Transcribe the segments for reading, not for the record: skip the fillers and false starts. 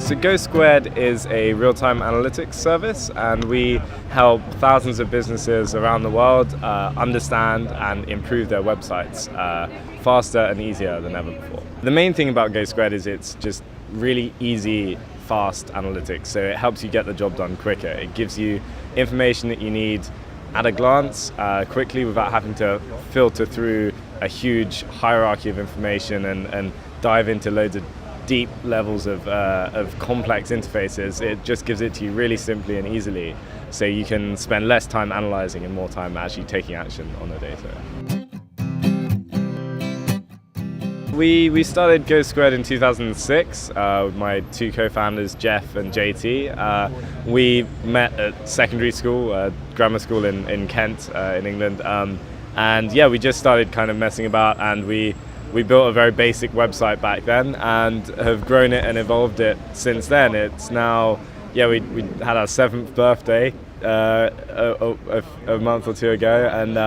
So GoSquared is a real-time analytics service, and we help thousands of businesses around the world understand and improve their websites faster and easier than ever before. The main thing about GoSquared is it's just really easy, fast analytics, so it helps you get the job done quicker. It gives you information that you need at a glance, quickly, without having to filter through a huge hierarchy of information and dive into loads of deep levels of complex interfaces. It just gives it to you really simply and easily, so you can spend less time analyzing and more time actually taking action on the data. We started GoSquared in 2006 with my two co-founders, Jeff and JT. We met at secondary school, grammar school in Kent, in England. And yeah, we just started kind of messing about, and we built a very basic website back then and have grown it and evolved it since then. It's now, yeah, we had our 7th birthday a month or two ago, and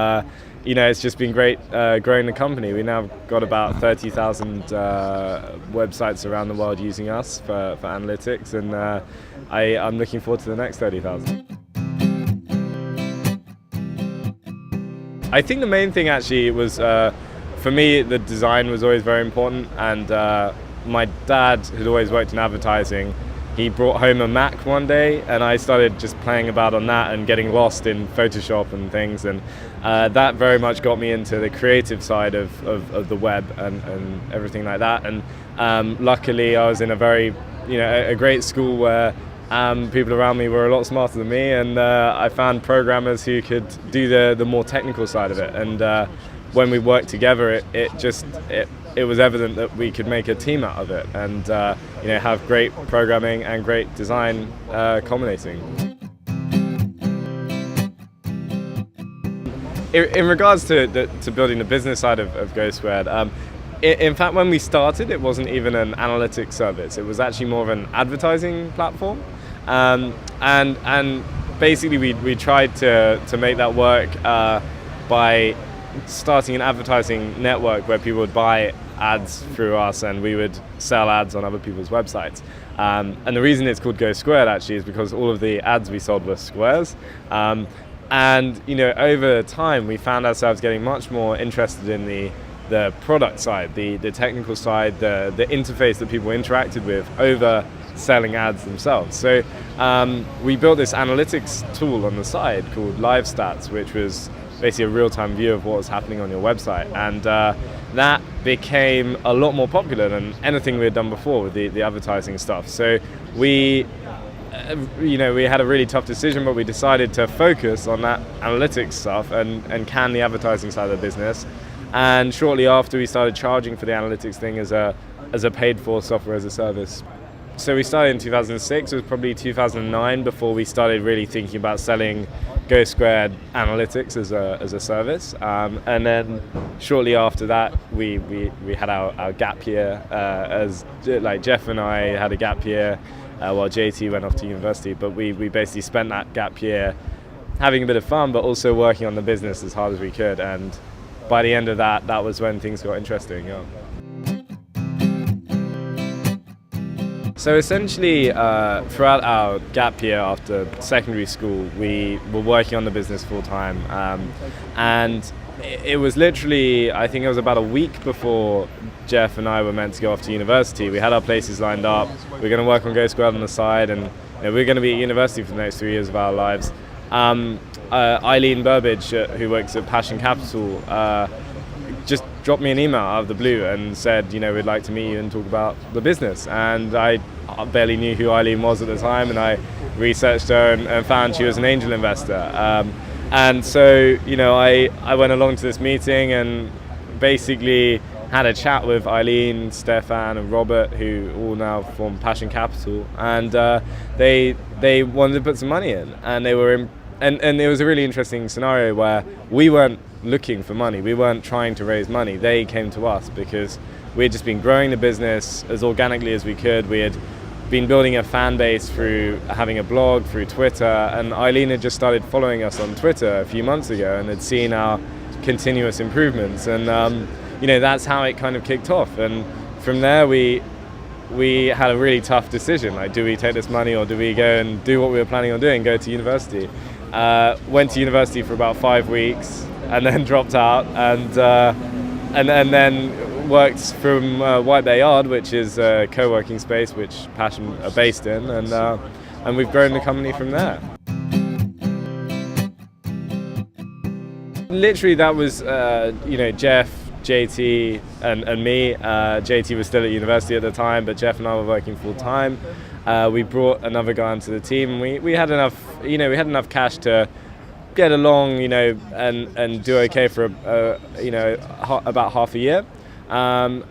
it's just been great growing the company. We now got about 30,000 websites around the world using us for analytics, and I'm looking forward to the next 30,000. I think the main thing actually was, for me, the design was always very important, and my dad had always worked in advertising. He brought home a Mac one day, and I started just playing about on that and getting lost in Photoshop and things, and that very much got me into the creative side of the web and everything like that. And luckily I was in a very, a great school where people around me were a lot smarter than me, and I found programmers who could do the more technical side of it. And when we worked together, it was evident that we could make a team out of it, and have great programming and great design culminating. In regards to building the business side of GoSquared, in fact, when we started, it wasn't even an analytics service. It was actually more of an advertising platform, and basically we tried to make that work by starting an advertising network where people would buy ads through us, and we would sell ads on other people's websites. And the reason it's called GoSquared actually is because all of the ads we sold were squares. And over time we found ourselves getting much more interested in the product side, the technical side, the interface that people interacted with over selling ads themselves. So we built this analytics tool on the side called Live Stats, which was basically a real-time view of what was happening on your website, and that became a lot more popular than anything we had done before with the advertising stuff. So we had a really tough decision, but we decided to focus on that analytics stuff and can the advertising side of the business. And shortly after, we started charging for the analytics thing as a paid-for software as a service. So we started in 2006. It was probably 2009 before we started really thinking about selling GoSquared Analytics as a service. And then shortly after that, we had our gap year. Like Jeff and I had a gap year while JT went off to university. But we basically spent that gap year having a bit of fun, but also working on the business as hard as we could. And by the end of that was when things got interesting. Yeah. So essentially, throughout our gap year after secondary school, we were working on the business full time, and it was literally, I think it was about a week before Jeff and I were meant to go off to university. We had our places lined up. We were going to work on GoSquared on the side, and we were going to be at university for the next 3 years of our lives. Eileen Burbidge, who works at Passion Capital, just dropped me an email out of the blue and said, we'd like to meet you and talk about the business. And I barely knew who Eileen was at the time, and I researched her and found she was an angel investor. And so, I went along to this meeting and basically had a chat with Eileen, Stefan and Robert, who all now form Passion Capital, and they wanted to put some money in, and they were and it was a really interesting scenario where we weren't looking for money. We weren't trying to raise money. They came to us because we had just been growing the business as organically as we could. We had been building a fan base through having a blog, through Twitter, and Eileen had just started following us on Twitter a few months ago and had seen our continuous improvements, and that's how it kind of kicked off. And from there we we had a really tough decision. Like, do we take this money or do we go and do what we were planning on doing, go to university? Went to university for about 5 weeks and then dropped out, and then worked from White Bear Yard, which is a co-working space which Passion are based in, and we've grown the company from there. Literally, that was Jeff, JT, and me. JT was still at university at the time, but Jeff and I were working full time. We brought another guy onto the team. We had enough, we had enough cash to get along, and do okay for about half a year. The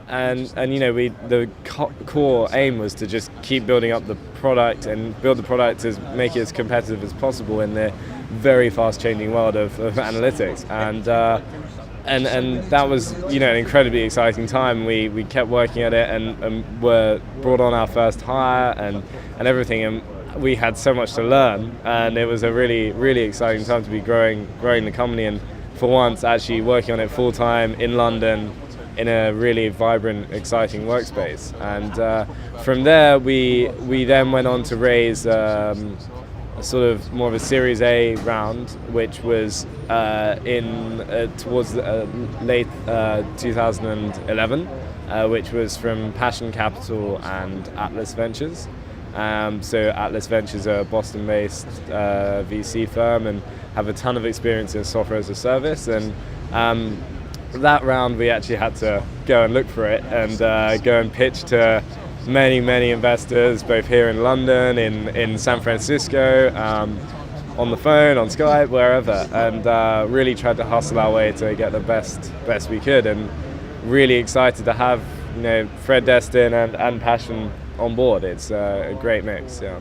core aim was to just keep building up the product and build the product to make it as competitive as possible in the very fast-changing world of analytics. And that was, an incredibly exciting time. We kept working at it and were brought on our first hire and everything. And we had so much to learn, and it was a really, really exciting time to be growing the company, and for once actually working on it full time in London in a really vibrant, exciting workspace. And from there we then went on to raise a sort of more of a Series A round, which was towards late 2011, which was from Passion Capital and Atlas Ventures. So Atlas Ventures are a Boston-based VC firm and have a ton of experience in software as a service. And that round we actually had to go and look for it and go and pitch to many investors, both here in London, in San Francisco, on the phone, on Skype, wherever, and really tried to hustle our way to get the best we could. And really excited to have Fred Destin and Passion on board. It's a great mix. Yeah.